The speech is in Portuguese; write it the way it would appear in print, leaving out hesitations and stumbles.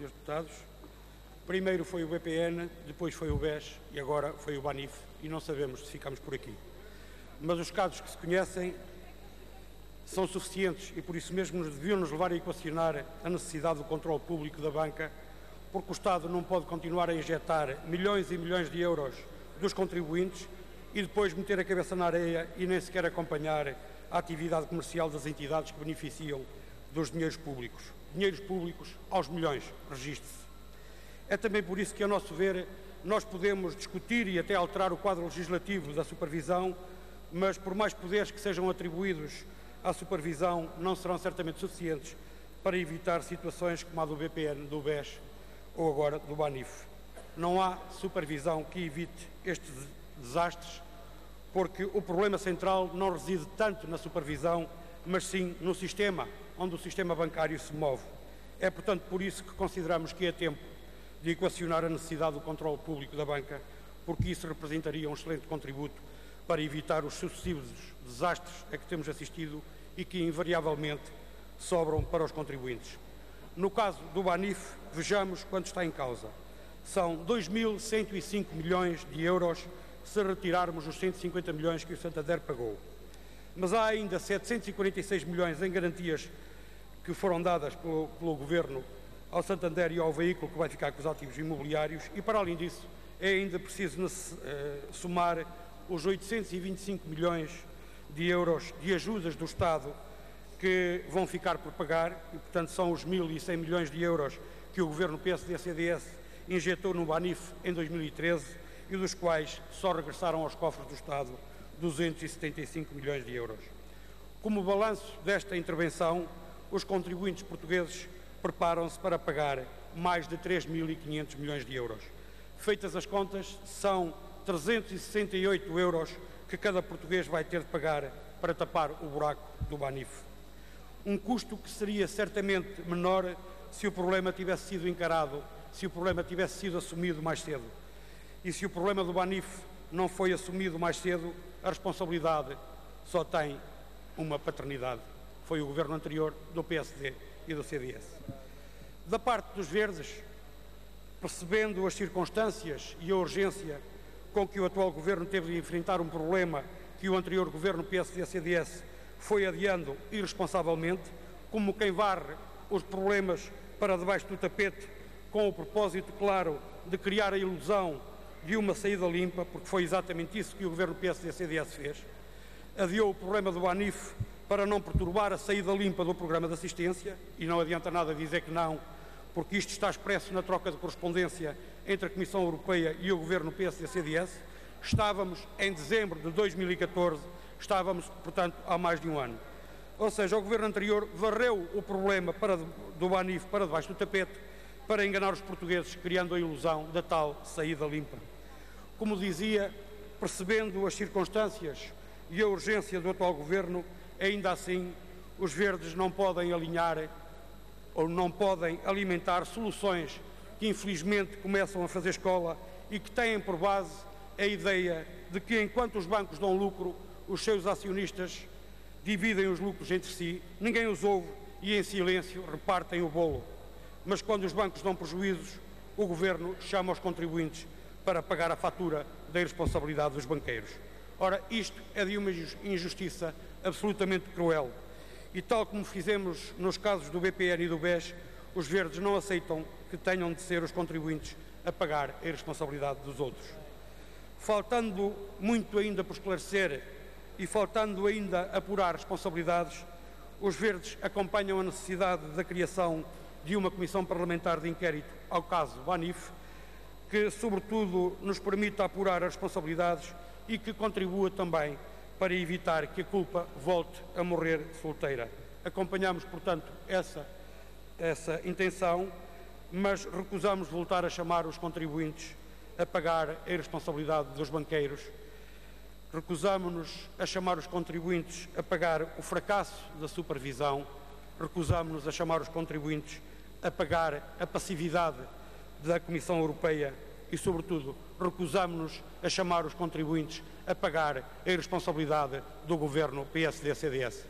Srs. Deputados. Primeiro foi o BPN, depois foi o BES e agora foi o BANIF, e não sabemos se ficamos por aqui. Mas os casos que se conhecem são suficientes e por isso mesmo deviam nos levar a equacionar a necessidade do controle público da banca, porque o Estado não pode continuar a injetar milhões e milhões de euros dos contribuintes e depois meter a cabeça na areia e nem sequer acompanhar a atividade comercial das entidades que beneficiam dos dinheiros públicos aos milhões, registre-se. É também por isso que, a nosso ver, nós podemos discutir e até alterar o quadro legislativo da supervisão, mas por mais poderes que sejam atribuídos à supervisão, não serão certamente suficientes para evitar situações como a do BPN, do BES ou agora do BANIF. Não há supervisão que evite estes desastres, porque o problema central não reside tanto na supervisão, mas sim no sistema, onde o sistema bancário se move. É, portanto, por isso que consideramos que é tempo de equacionar a necessidade do controle público da banca, porque isso representaria um excelente contributo para evitar os sucessivos desastres a que temos assistido e que, invariavelmente, sobram para os contribuintes. No caso do BANIF, vejamos quanto está em causa. São 2.105 milhões de euros se retirarmos os 150 milhões que o Santander pagou. Mas há ainda 746 milhões em garantias que foram dadas pelo Governo ao Santander e ao veículo que vai ficar com os ativos imobiliários e, para além disso, é ainda preciso somar os 825 milhões de euros de ajudas do Estado que vão ficar por pagar e, portanto, são os 1.100 milhões de euros que o Governo PSD-CDS injetou no BANIF em 2013 e dos quais só regressaram aos cofres do Estado 275 milhões de euros. Como balanço desta intervenção, os contribuintes portugueses preparam-se para pagar mais de 3.500 milhões de euros. Feitas as contas, são 368 euros que cada português vai ter de pagar para tapar o buraco do BANIF. Um custo que seria certamente menor se o problema tivesse sido encarado, se o problema tivesse sido assumido mais cedo. E se o problema do BANIF não foi assumido mais cedo, a responsabilidade só tem uma paternidade. Foi o governo anterior, do PSD e do CDS. Da parte dos verdes, percebendo as circunstâncias e a urgência com que o atual governo teve de enfrentar um problema que o anterior governo PSD-CDS foi adiando irresponsavelmente, como quem varre os problemas para debaixo do tapete, com o propósito, claro, de criar a ilusão de uma saída limpa, porque foi exatamente isso que o governo PSD-CDS fez. Adiou o problema do BANIF para não perturbar a saída limpa do programa de assistência, e não adianta nada dizer que não, porque isto está expresso na troca de correspondência entre a Comissão Europeia e o governo PSD-CDS. Estávamos em dezembro de 2014, estávamos, portanto, há mais de um ano. Ou seja, o governo anterior varreu o problema do BANIF para debaixo do tapete para enganar os portugueses, criando a ilusão da tal saída limpa. Como dizia, percebendo as circunstâncias e a urgência do atual governo, ainda assim, os verdes não podem alinhar ou não podem alimentar soluções que infelizmente começam a fazer escola e que têm por base a ideia de que enquanto os bancos dão lucro, os seus acionistas dividem os lucros entre si, ninguém os ouve e em silêncio repartem o bolo. Mas quando os bancos dão prejuízos, o governo chama os contribuintes para pagar a fatura da irresponsabilidade dos banqueiros. Ora, isto é de uma injustiça absolutamente cruel. E tal como fizemos nos casos do BPN e do BES, os verdes não aceitam que tenham de ser os contribuintes a pagar a irresponsabilidade dos outros. Faltando muito ainda por esclarecer e faltando ainda apurar responsabilidades, os verdes acompanham a necessidade da criação de uma comissão parlamentar de inquérito ao caso BANIF, que sobretudo nos permita apurar as responsabilidades e que contribua também para evitar que a culpa volte a morrer solteira. Acompanhamos, portanto, essa intenção, mas recusamos voltar a chamar os contribuintes a pagar a irresponsabilidade dos banqueiros. Recusamos-nos a chamar os contribuintes a pagar o fracasso da supervisão. Recusamos-nos a chamar os contribuintes a pagar a passividade da Comissão Europeia e, sobretudo, recusamos-nos a chamar os contribuintes a pagar a irresponsabilidade do governo PSD-CDS.